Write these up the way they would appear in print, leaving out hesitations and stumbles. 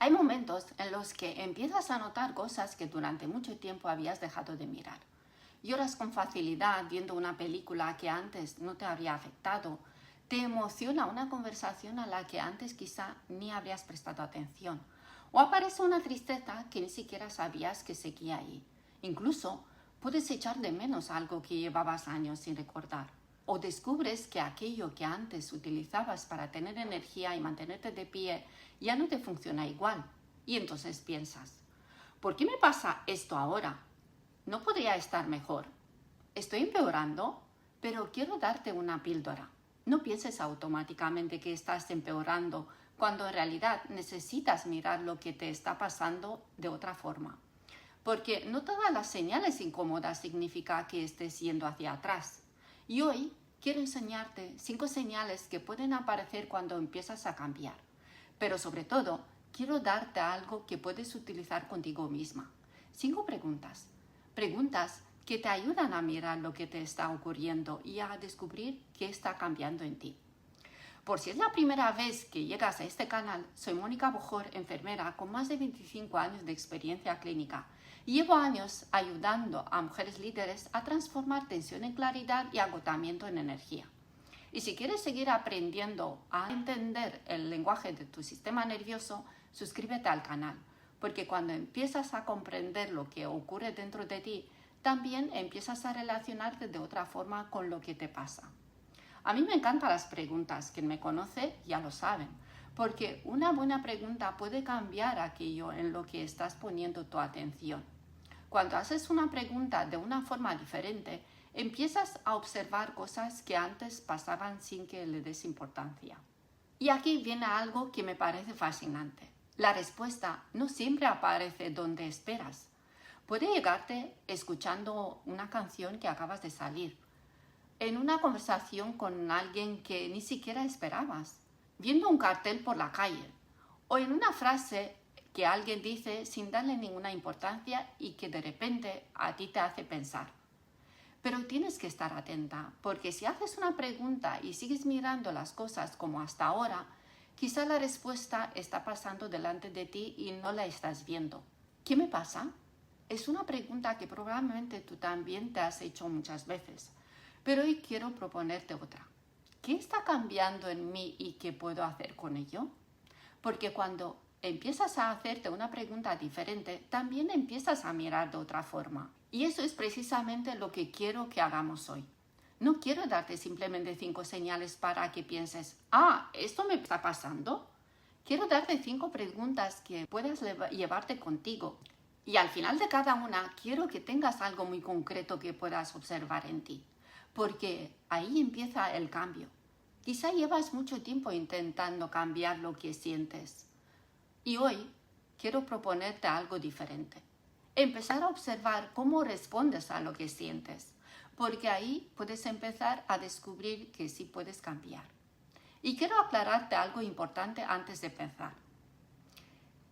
Hay momentos en los que empiezas a notar cosas que durante mucho tiempo habías dejado de mirar. Lloras con facilidad viendo una película que antes no te habría afectado. Te emociona una conversación a la que antes quizá ni habrías prestado atención. O aparece una tristeza que ni siquiera sabías que seguía ahí. Incluso puedes echar de menos algo que llevabas años sin recordar. O descubres que aquello que antes utilizabas para tener energía y mantenerte de pie ya no te funciona igual. Y entonces piensas, ¿por qué me pasa esto ahora? ¿No podría estar mejor? ¿Estoy empeorando? Pero quiero darte una píldora. No pienses automáticamente que estás empeorando cuando en realidad necesitas mirar lo que te está pasando de otra forma. Porque no todas las señales incómodas significa que estés yendo hacia atrás. Y hoy quiero enseñarte 5 señales que pueden aparecer cuando empiezas a cambiar. Pero sobre todo, quiero darte algo que puedes utilizar contigo misma. 5 preguntas. Preguntas que te ayudan a mirar lo que te está ocurriendo y a descubrir qué está cambiando en ti. Por si es la primera vez que llegas a este canal, soy Mónica Bojor, enfermera con más de 25 años de experiencia clínica. Y llevo años ayudando a mujeres líderes a transformar tensión en claridad y agotamiento en energía. Y si quieres seguir aprendiendo a entender el lenguaje de tu sistema nervioso, suscríbete al canal, porque cuando empiezas a comprender lo que ocurre dentro de ti, también empiezas a relacionarte de otra forma con lo que te pasa. A mí me encantan las preguntas, quien me conoce ya lo saben, porque una buena pregunta puede cambiar aquello en lo que estás poniendo tu atención. Cuando haces una pregunta de una forma diferente, empiezas a observar cosas que antes pasaban sin que le des importancia. Y aquí viene algo que me parece fascinante. La respuesta no siempre aparece donde esperas. Puede llegarte escuchando una canción que acabas de salir, en una conversación con alguien que ni siquiera esperabas, viendo un cartel por la calle, o en una frase que alguien dice sin darle ninguna importancia y que de repente a ti te hace pensar. Pero tienes que estar atenta, porque si haces una pregunta y sigues mirando las cosas como hasta ahora, quizá la respuesta está pasando delante de ti y no la estás viendo. ¿Qué me pasa? Es una pregunta que probablemente tú también te has hecho muchas veces, pero hoy quiero proponerte otra. ¿Qué está cambiando en mí y qué puedo hacer con ello? Porque cuando empiezas a hacerte una pregunta diferente, también empiezas a mirar de otra forma. Y eso es precisamente lo que quiero que hagamos hoy. No quiero darte simplemente 5 señales para que pienses, ¿esto me está pasando? Quiero darte 5 preguntas que puedas llevarte contigo. Y al final de cada una, quiero que tengas algo muy concreto que puedas observar en ti. Porque ahí empieza el cambio. Quizá llevas mucho tiempo intentando cambiar lo que sientes. Y hoy quiero proponerte algo diferente. Empezar a observar cómo respondes a lo que sientes, porque ahí puedes empezar a descubrir que sí puedes cambiar. Y quiero aclararte algo importante antes de empezar.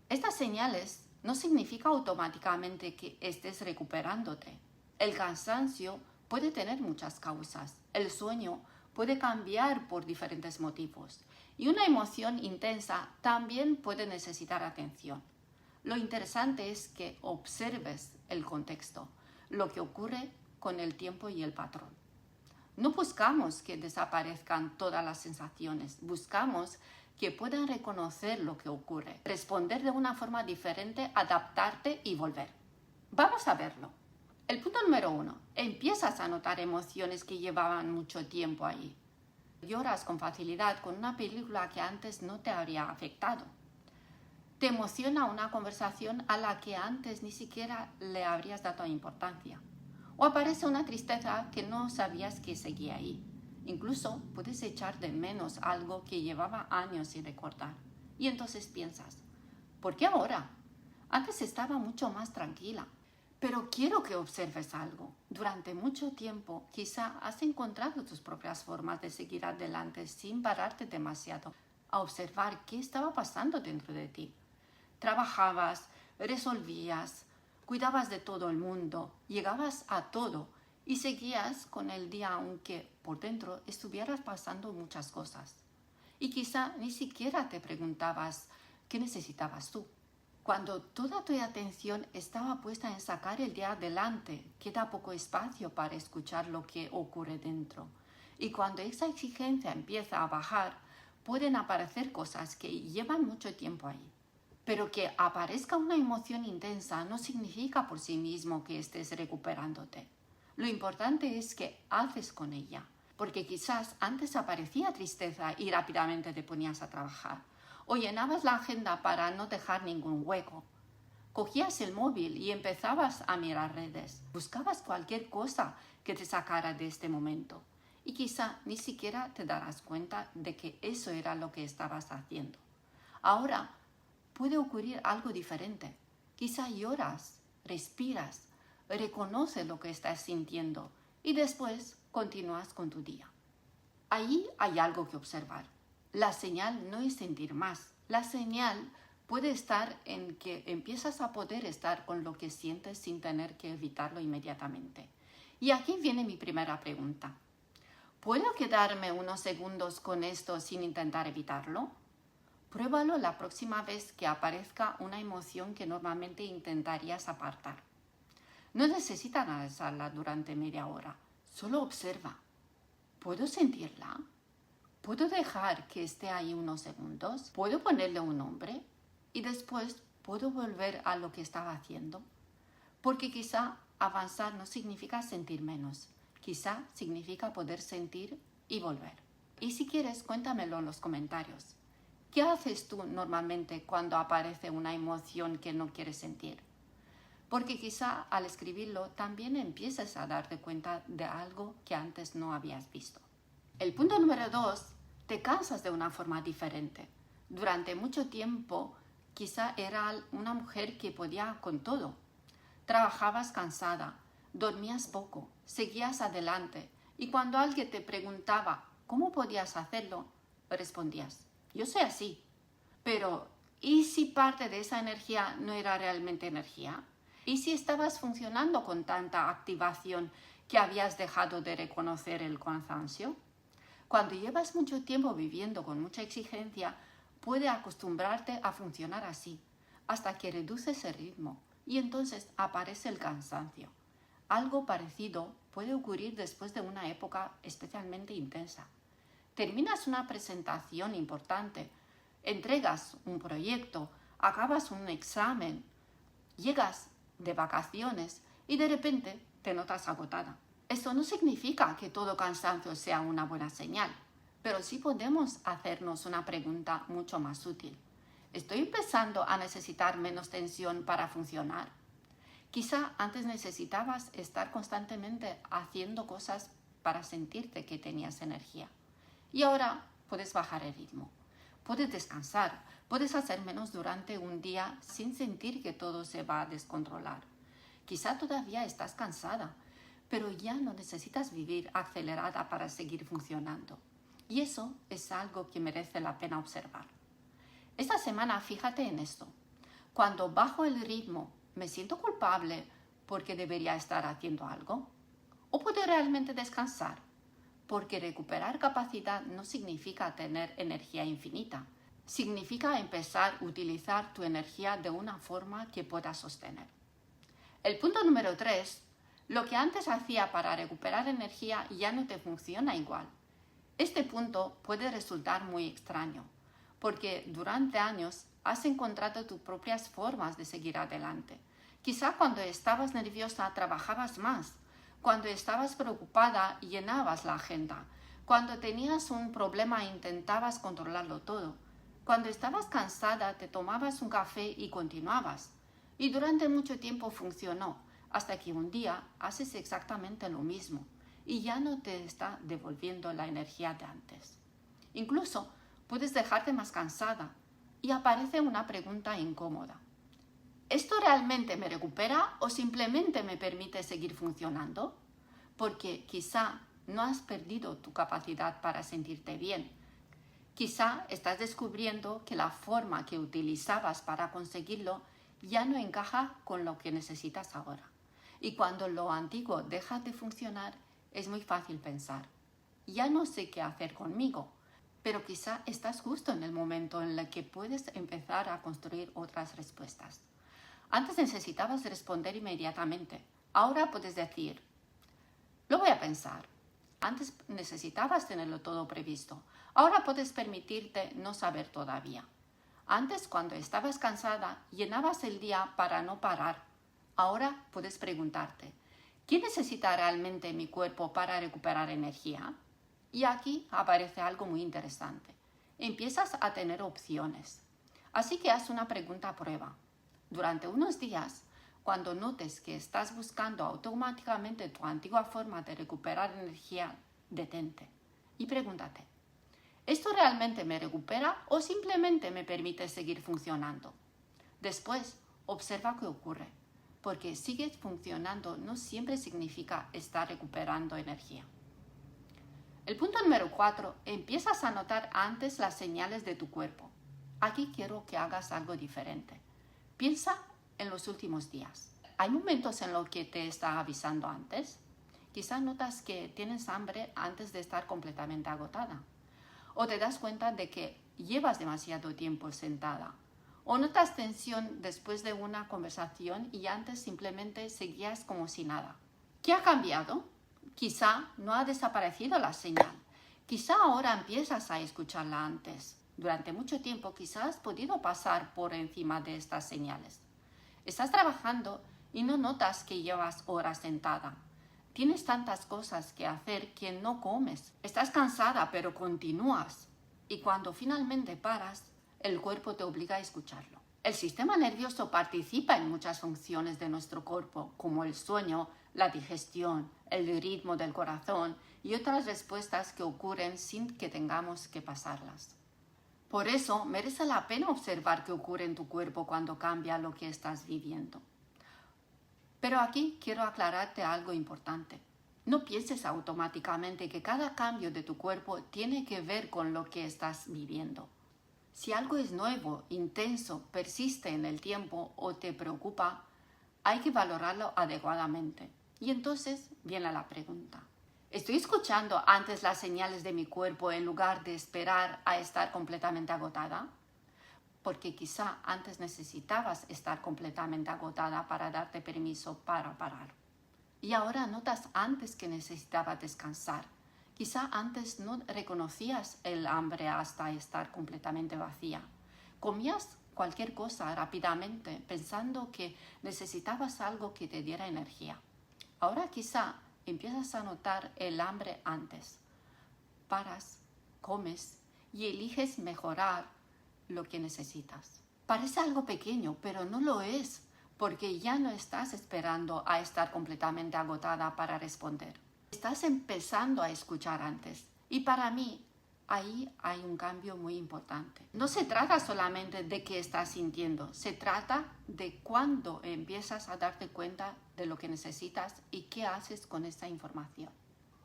Estas señales no significan automáticamente que estés recuperándote. El cansancio puede tener muchas causas. El sueño puede cambiar por diferentes motivos. Y una emoción intensa también puede necesitar atención. Lo interesante es que observes el contexto, lo que ocurre con el tiempo y el patrón. No buscamos que desaparezcan todas las sensaciones, buscamos que puedan reconocer lo que ocurre, responder de una forma diferente, adaptarte y volver. Vamos a verlo. El punto número 1. Empiezas a notar emociones que llevaban mucho tiempo ahí. Lloras con facilidad con una película que antes no te habría afectado. Te emociona una conversación a la que antes ni siquiera le habrías dado importancia. O aparece una tristeza que no sabías que seguía ahí. Incluso puedes echar de menos algo que llevaba años sin recordar. Y entonces piensas, ¿por qué ahora? Antes estaba mucho más tranquila. Pero quiero que observes algo. Durante mucho tiempo quizá has encontrado tus propias formas de seguir adelante sin pararte demasiado a observar qué estaba pasando dentro de ti. Trabajabas, resolvías, cuidabas de todo el mundo, llegabas a todo y seguías con el día aunque por dentro estuvieras pasando muchas cosas. Y quizá ni siquiera te preguntabas qué necesitabas tú. Cuando toda tu atención estaba puesta en sacar el día adelante, queda poco espacio para escuchar lo que ocurre dentro. Y cuando esa exigencia empieza a bajar, pueden aparecer cosas que llevan mucho tiempo ahí. Pero que aparezca una emoción intensa no significa por sí mismo que estés recuperándote. Lo importante es qué haces con ella, porque quizás antes aparecía tristeza y rápidamente te ponías a trabajar, o llenabas la agenda para no dejar ningún hueco. Cogías el móvil y empezabas a mirar redes, buscabas cualquier cosa que te sacara de este momento, y quizá ni siquiera te darás cuenta de que eso era lo que estabas haciendo. Ahora puede ocurrir algo diferente. Quizá lloras, respiras, reconoces lo que estás sintiendo y después continúas con tu día. Ahí hay algo que observar. La señal no es sentir más. La señal puede estar en que empiezas a poder estar con lo que sientes sin tener que evitarlo inmediatamente. Y aquí viene mi primera pregunta. ¿Puedo quedarme unos segundos con esto sin intentar evitarlo? Pruébalo la próxima vez que aparezca una emoción que normalmente intentarías apartar. No necesitas analizarla durante media hora, solo observa. ¿Puedo sentirla? ¿Puedo dejar que esté ahí unos segundos? ¿Puedo ponerle un nombre? Y después puedo volver a lo que estaba haciendo. Porque quizá avanzar no significa sentir menos, quizá significa poder sentir y volver. Y si quieres, cuéntamelo en los comentarios. ¿Qué haces tú normalmente cuando aparece una emoción que no quieres sentir? Porque quizá al escribirlo también empieces a darte cuenta de algo que antes no habías visto. El punto número 2, te cansas de una forma diferente. Durante mucho tiempo quizá era una mujer que podía con todo. Trabajabas cansada, dormías poco, seguías adelante y cuando alguien te preguntaba cómo podías hacerlo, respondías: yo soy así. Pero, ¿y si parte de esa energía no era realmente energía? ¿Y si estabas funcionando con tanta activación que habías dejado de reconocer el cansancio? Cuando llevas mucho tiempo viviendo con mucha exigencia, puede acostumbrarte a funcionar así, hasta que reduces el ritmo y entonces aparece el cansancio. Algo parecido puede ocurrir después de una época especialmente intensa. Terminas una presentación importante, entregas un proyecto, acabas un examen, llegas de vacaciones y de repente te notas agotada. Esto no significa que todo cansancio sea una buena señal, pero sí podemos hacernos una pregunta mucho más útil. ¿Estoy empezando a necesitar menos tensión para funcionar? Quizá antes necesitabas estar constantemente haciendo cosas para sentirte que tenías energía. Y ahora puedes bajar el ritmo, puedes descansar, puedes hacer menos durante un día sin sentir que todo se va a descontrolar. Quizá todavía estás cansada, pero ya no necesitas vivir acelerada para seguir funcionando. Y eso es algo que merece la pena observar. Esta semana fíjate en esto. Cuando bajo el ritmo, ¿me siento culpable porque debería estar haciendo algo? ¿O puedo realmente descansar? Porque recuperar capacidad no significa tener energía infinita. Significa empezar a utilizar tu energía de una forma que puedas sostener. El punto número 3, lo que antes hacía para recuperar energía ya no te funciona igual. Este punto puede resultar muy extraño, porque durante años has encontrado tus propias formas de seguir adelante. Quizá cuando estabas nerviosa trabajabas más. Cuando estabas preocupada, llenabas la agenda. Cuando tenías un problema, intentabas controlarlo todo. Cuando estabas cansada, te tomabas un café y continuabas. Y durante mucho tiempo funcionó, hasta que un día haces exactamente lo mismo y ya no te está devolviendo la energía de antes. Incluso puedes dejarte más cansada y aparece una pregunta incómoda. ¿Esto realmente me recupera o simplemente me permite seguir funcionando? Porque quizá no has perdido tu capacidad para sentirte bien. Quizá estás descubriendo que la forma que utilizabas para conseguirlo ya no encaja con lo que necesitas ahora. Y cuando lo antiguo deja de funcionar, es muy fácil pensar: ya no sé qué hacer conmigo. pero quizá estás justo en el momento en el que puedes empezar a construir otras respuestas. Antes necesitabas responder inmediatamente. Ahora puedes decir, lo voy a pensar. Antes necesitabas tenerlo todo previsto. Ahora puedes permitirte no saber todavía. Antes, cuando estabas cansada, llenabas el día para no parar. Ahora puedes preguntarte, ¿qué necesita realmente mi cuerpo para recuperar energía? Y aquí aparece algo muy interesante. Empiezas a tener opciones. Así que haz una pregunta a prueba. Durante unos días, cuando notes que estás buscando automáticamente tu antigua forma de recuperar energía, detente y pregúntate, ¿esto realmente me recupera o simplemente me permite seguir funcionando? Después, observa qué ocurre, porque sigues funcionando no siempre significa estar recuperando energía. El punto número 4, empiezas a notar antes las señales de tu cuerpo. Aquí quiero que hagas algo diferente. Piensa en los últimos días. ¿Hay momentos en los que te está avisando antes? Quizá notas que tienes hambre antes de estar completamente agotada. O te das cuenta de que llevas demasiado tiempo sentada. O notas tensión después de una conversación y antes simplemente seguías como si nada. ¿Qué ha cambiado? Quizá no ha desaparecido la señal. Quizá ahora empiezas a escucharla antes. Durante mucho tiempo quizás has podido pasar por encima de estas señales. Estás trabajando y no notas que llevas horas sentada. Tienes tantas cosas que hacer que no comes. Estás cansada pero continúas. Y cuando finalmente paras, el cuerpo te obliga a escucharlo. El sistema nervioso participa en muchas funciones de nuestro cuerpo, como el sueño, la digestión, el ritmo del corazón y otras respuestas que ocurren sin que tengamos que pasarlas. Por eso merece la pena observar qué ocurre en tu cuerpo cuando cambia lo que estás viviendo. Pero aquí quiero aclararte algo importante. No pienses automáticamente que cada cambio de tu cuerpo tiene que ver con lo que estás viviendo. Si algo es nuevo, intenso, persiste en el tiempo o te preocupa, hay que valorarlo adecuadamente. Y entonces viene la pregunta. ¿Estoy escuchando antes las señales de mi cuerpo en lugar de esperar a estar completamente agotada? Porque quizá antes necesitabas estar completamente agotada para darte permiso para parar. Y ahora notas antes que necesitabas descansar. Quizá antes no reconocías el hambre hasta estar completamente vacía. Comías cualquier cosa rápidamente pensando que necesitabas algo que te diera energía. Ahora quizá empiezas a notar el hambre antes. Paras, comes y eliges mejorar lo que necesitas. Parece algo pequeño, pero no lo es, porque ya no estás esperando a estar completamente agotada para responder. Estás empezando a escuchar antes. Y para mí, ahí hay un cambio muy importante. No se trata solamente de qué estás sintiendo, se trata de cuándo empiezas a darte cuenta de lo que necesitas y qué haces con esa información.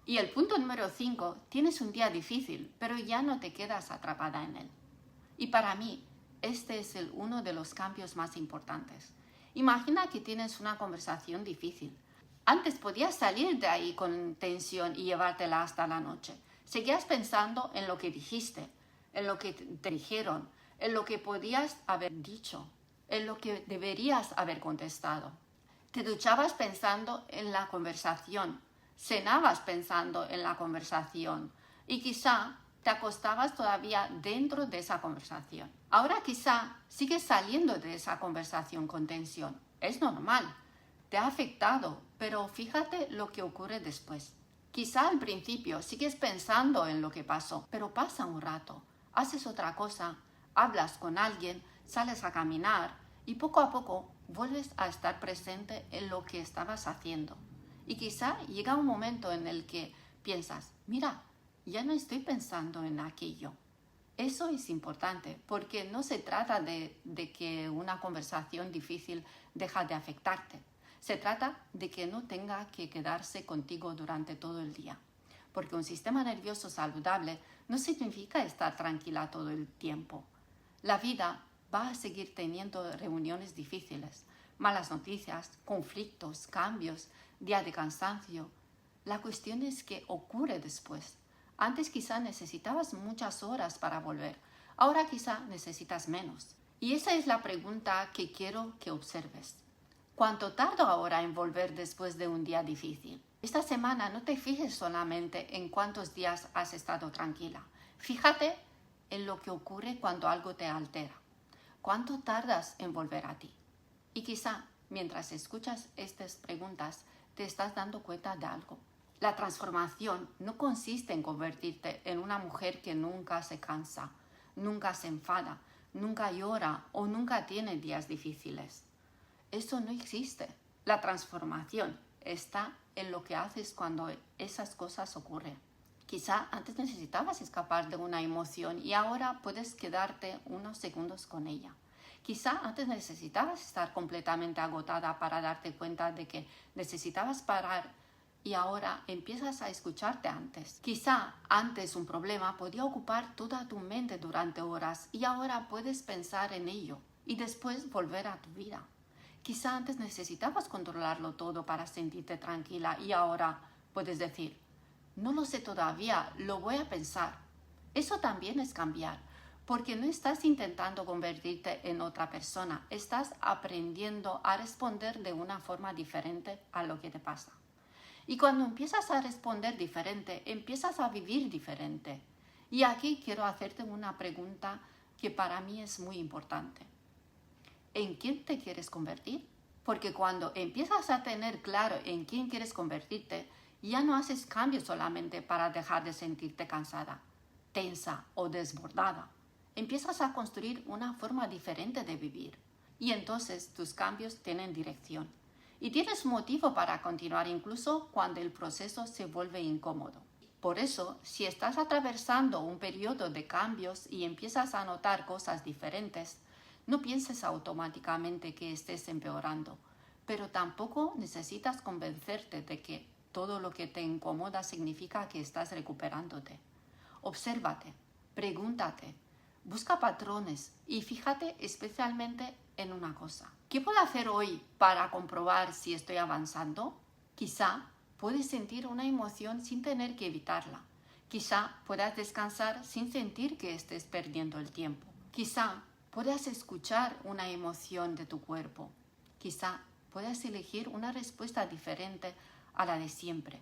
Y el punto número 5, tienes un día difícil, pero ya no te quedas atrapada en él. Y para mí, este es uno de los cambios más importantes. Imagina que tienes una conversación difícil. Antes podías salir de ahí con tensión y llevártela hasta la noche. Seguías pensando en lo que dijiste, en lo que te dijeron, en lo que podías haber dicho, en lo que deberías haber contestado. Te duchabas pensando en la conversación, cenabas pensando en la conversación y quizá te acostabas todavía dentro de esa conversación. Ahora quizá sigues saliendo de esa conversación con tensión. Es normal, te ha afectado, pero fíjate lo que ocurre después. Quizá al principio sigues pensando en lo que pasó, pero pasa un rato, haces otra cosa, hablas con alguien, sales a caminar y poco a poco vuelves a estar presente en lo que estabas haciendo. Y quizá llega un momento en el que piensas, mira, ya no estoy pensando en aquello. Eso es importante porque no se trata de que una conversación difícil deja de afectarte. Se trata de que no tenga que quedarse contigo durante todo el día. Porque un sistema nervioso saludable no significa estar tranquila todo el tiempo. La vida va a seguir teniendo reuniones difíciles, malas noticias, conflictos, cambios, día de cansancio. La cuestión es qué ocurre después. Antes quizá necesitabas muchas horas para volver, ahora quizá necesitas menos. Y esa es la pregunta que quiero que observes. ¿Cuánto tardo ahora en volver después de un día difícil? Esta semana no te fijes solamente en cuántos días has estado tranquila. Fíjate en lo que ocurre cuando algo te altera. ¿Cuánto tardas en volver a ti? Y quizá, mientras escuchas estas preguntas, te estás dando cuenta de algo. La transformación no consiste en convertirte en una mujer que nunca se cansa, nunca se enfada, nunca llora o nunca tiene días difíciles. Eso no existe. La transformación está en lo que haces cuando esas cosas ocurren. Quizá antes necesitabas escapar de una emoción y ahora puedes quedarte unos segundos con ella. Quizá antes necesitabas estar completamente agotada para darte cuenta de que necesitabas parar y ahora empiezas a escucharte antes. Quizá antes un problema podía ocupar toda tu mente durante horas y ahora puedes pensar en ello y después volver a tu vida. Quizá antes necesitabas controlarlo todo para sentirte tranquila y ahora puedes decir, no lo sé todavía, lo voy a pensar. Eso también es cambiar, porque no estás intentando convertirte en otra persona, estás aprendiendo a responder de una forma diferente a lo que te pasa. Y cuando empiezas a responder diferente, empiezas a vivir diferente. Y aquí quiero hacerte una pregunta que para mí es muy importante. ¿En quién te quieres convertir? Porque cuando empiezas a tener claro en quién quieres convertirte, ya no haces cambios solamente para dejar de sentirte cansada, tensa o desbordada. Empiezas a construir una forma diferente de vivir. Y entonces tus cambios tienen dirección. Y tienes motivo para continuar incluso cuando el proceso se vuelve incómodo. Por eso, si estás atravesando un periodo de cambios y empiezas a notar cosas diferentes, no pienses automáticamente que estés empeorando, pero tampoco necesitas convencerte de que todo lo que te incomoda significa que estás recuperándote. Obsérvate, pregúntate, busca patrones y fíjate especialmente en una cosa. ¿Qué puedo hacer hoy para comprobar si estoy avanzando? Quizá puedes sentir una emoción sin tener que evitarla. Quizá puedas descansar sin sentir que estés perdiendo el tiempo. Quizá puedas escuchar una emoción de tu cuerpo. Quizá puedas elegir una respuesta diferente a la de siempre.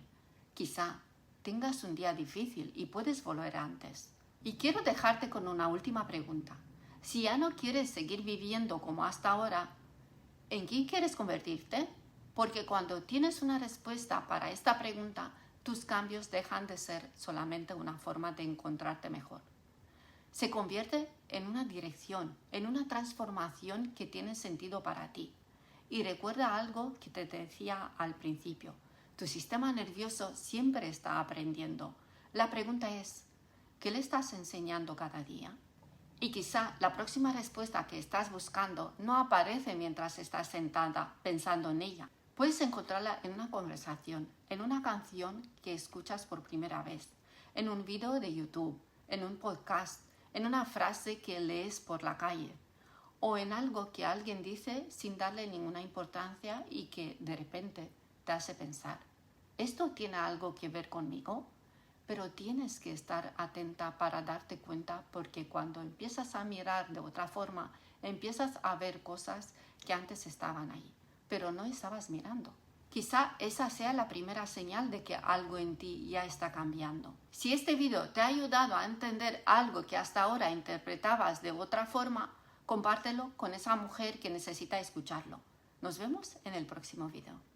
Quizá tengas un día difícil y puedes volver antes. Y quiero dejarte con una última pregunta. Si ya no quieres seguir viviendo como hasta ahora, ¿en quién quieres convertirte? Porque cuando tienes una respuesta para esta pregunta, tus cambios dejan de ser solamente una forma de encontrarte mejor. Se convierte en una dirección, en una transformación que tiene sentido para ti. Y recuerda algo que te decía al principio. Tu sistema nervioso siempre está aprendiendo. La pregunta es, ¿qué le estás enseñando cada día? Y quizá la próxima respuesta que estás buscando no aparece mientras estás sentada pensando en ella. Puedes encontrarla en una conversación, en una canción que escuchas por primera vez, en un video de YouTube, en un podcast, en una frase que lees por la calle o en algo que alguien dice sin darle ninguna importancia y que de repente te hace pensar, ¿esto tiene algo que ver conmigo? Pero tienes que estar atenta para darte cuenta porque cuando empiezas a mirar de otra forma, empiezas a ver cosas que antes estaban ahí, pero no estabas mirando. Quizá esa sea la primera señal de que algo en ti ya está cambiando. Si este video te ha ayudado a entender algo que hasta ahora interpretabas de otra forma, compártelo con esa mujer que necesita escucharlo. Nos vemos en el próximo video.